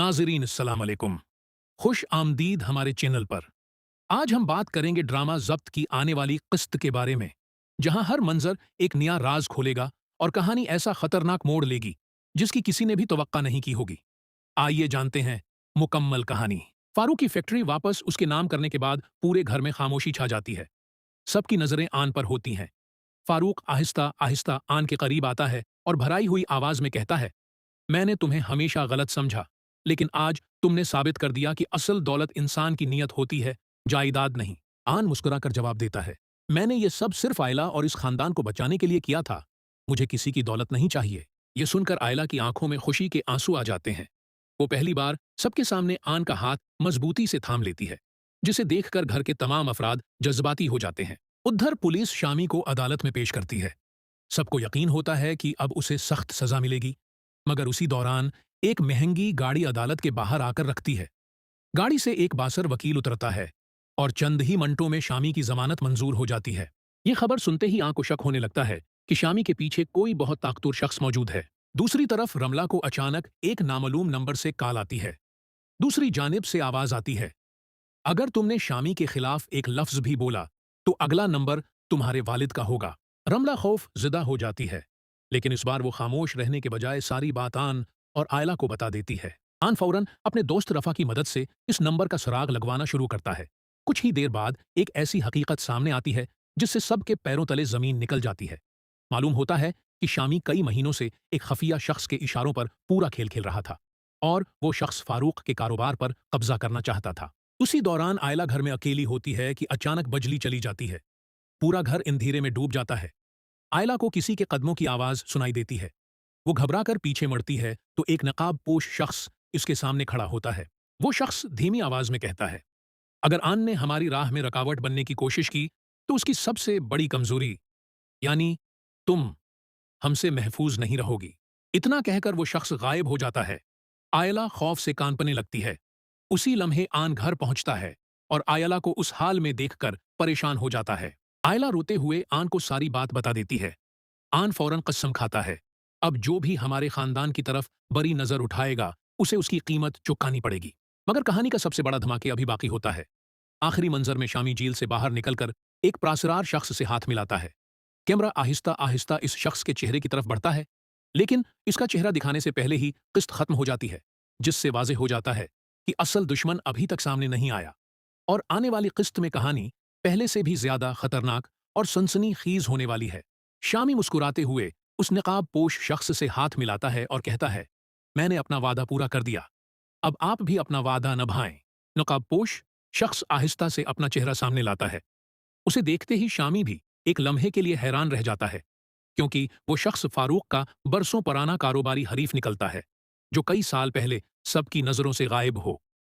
नाज़रीन अस्सलाम अलैकुम। खुश आमदीद हमारे चैनल पर। आज हम बात करेंगे ड्रामा ज़ब्त की आने वाली किस्त के बारे में, जहां हर मंजर एक नया राज खोलेगा और कहानी ऐसा खतरनाक मोड़ लेगी जिसकी किसी ने भी तवक्का नहीं की होगी। आइए जानते हैं मुकम्मल कहानी। फारूक की फैक्ट्री वापस उसके नाम करने के बाद पूरे घर में खामोशी छा जाती है। सबकी नजरें आन पर होती हैं। फारूक आहिस्ता आहिस्ता आन के करीब आता है और भराई हुई आवाज में कहता है, मैंने तुम्हें हमेशा गलत समझा, लेकिन आज तुमने साबित कर दिया कि असल दौलत इंसान की नीयत होती है, जायदाद नहीं। आन मुस्कुराकर जवाब देता है, मैंने ये सब सिर्फ आयला और इस खानदान को बचाने के लिए किया था। मुझे किसी की दौलत नहीं चाहिए। ये सुनकर आयला की आंखों में खुशी के आंसू आ जाते हैं। वो पहली बार सबके सामने आन का हाथ मजबूती से थाम लेती है, जिसे देखकर घर के तमाम अफराद जज्बाती हो जाते हैं। उधर पुलिस शामी को अदालत में पेश करती है। सबको यकीन होता है कि अब उसे सख्त सजा मिलेगी, मगर उसी दौरान एक महंगी गाड़ी अदालत के बाहर आकर रखती है। गाड़ी से एक बासर वकील उतरता है और चंद ही मिनटों में शामी की जमानत मंजूर हो जाती है। ये खबर सुनते ही आंख को शक होने लगता है कि शामी के पीछे कोई बहुत ताकतवर शख्स मौजूद है। दूसरी तरफ रमला को अचानक एक नामालूम नंबर से कॉल आती है। दूसरी जानिब से आवाज आती है, अगर तुमने शामी के खिलाफ एक लफ्ज भी बोला तो अगला नंबर तुम्हारे वालिद का होगा। रमला खौफ ज़िदा हो जाती है, लेकिन इस बार वो खामोश रहने के बजाय सारी बात आन और आयला को बता देती है। आन फौरन अपने दोस्त रफा की मदद से इस नंबर का सुराग लगवाना शुरू करता है। कुछ ही देर बाद एक ऐसी हकीकत सामने आती है जिससे सबके पैरों तले जमीन निकल जाती है। मालूम होता है कि शामी कई महीनों से एक खफिया शख्स के इशारों पर पूरा खेल खेल रहा था और वो शख्स फारूक के कारोबार पर कब्जा करना चाहता था। उसी दौरान आयला घर में अकेली होती है कि अचानक बिजली चली जाती है। पूरा घर अंधेरे में डूब जाता है। आयला को किसी के कदमों की आवाज सुनाई देती है। वो घबराकर पीछे मुड़ती है तो एक नकाब पोश शख्स इसके सामने खड़ा होता है। वो शख्स धीमी आवाज में कहता है, अगर आन ने हमारी राह में रुकावट बनने की कोशिश की तो उसकी सबसे बड़ी कमजोरी यानी तुम हमसे महफूज नहीं रहोगी। इतना कहकर वो शख्स गायब हो जाता है। आयला खौफ से कांपने लगती है। उसी लम्हे आन घर पहुंचता है और आयला को उस हाल में देखकर परेशान हो जाता है। आयला रोते हुए आन को सारी बात बता देती है। आन फौरन कसम खाता है, अब जो भी हमारे खानदान की तरफ बड़ी नजर उठाएगा उसे उसकी कीमत चुकानी पड़ेगी। मगर कहानी का सबसे बड़ा धमाके अभी बाकी होता है। आखिरी मंजर में शामी जेल से बाहर निकलकर एक प्रासरार शख्स से हाथ मिलाता है। कैमरा आहिस्ता आहिस्ता इस शख्स के चेहरे की तरफ बढ़ता है, लेकिन इसका चेहरा दिखाने से पहले ही किस्त खत्म हो जाती है, जिससे वाज़ेह हो जाता है कि असल दुश्मन अभी तक सामने नहीं आया और आने वाली किस्त में कहानी पहले से भी ज्यादा खतरनाक और सनसनीखेज होने वाली है। शामी मुस्कुराते हुए उस नकाब पोश शख्स से हाथ मिलाता है और कहता है, मैंने अपना वादा पूरा कर दिया, अब आप भी अपना वादा निभाएं। नकाबपोश शख्स आहिस्ता से अपना चेहरा सामने लाता है। उसे देखते ही शामी भी एक लम्हे के लिए हैरान रह जाता है, क्योंकि वो शख्स फारूक का बरसों पुराना कारोबारी हरीफ निकलता है, जो कई साल पहले सबकी नजरों से गायब हो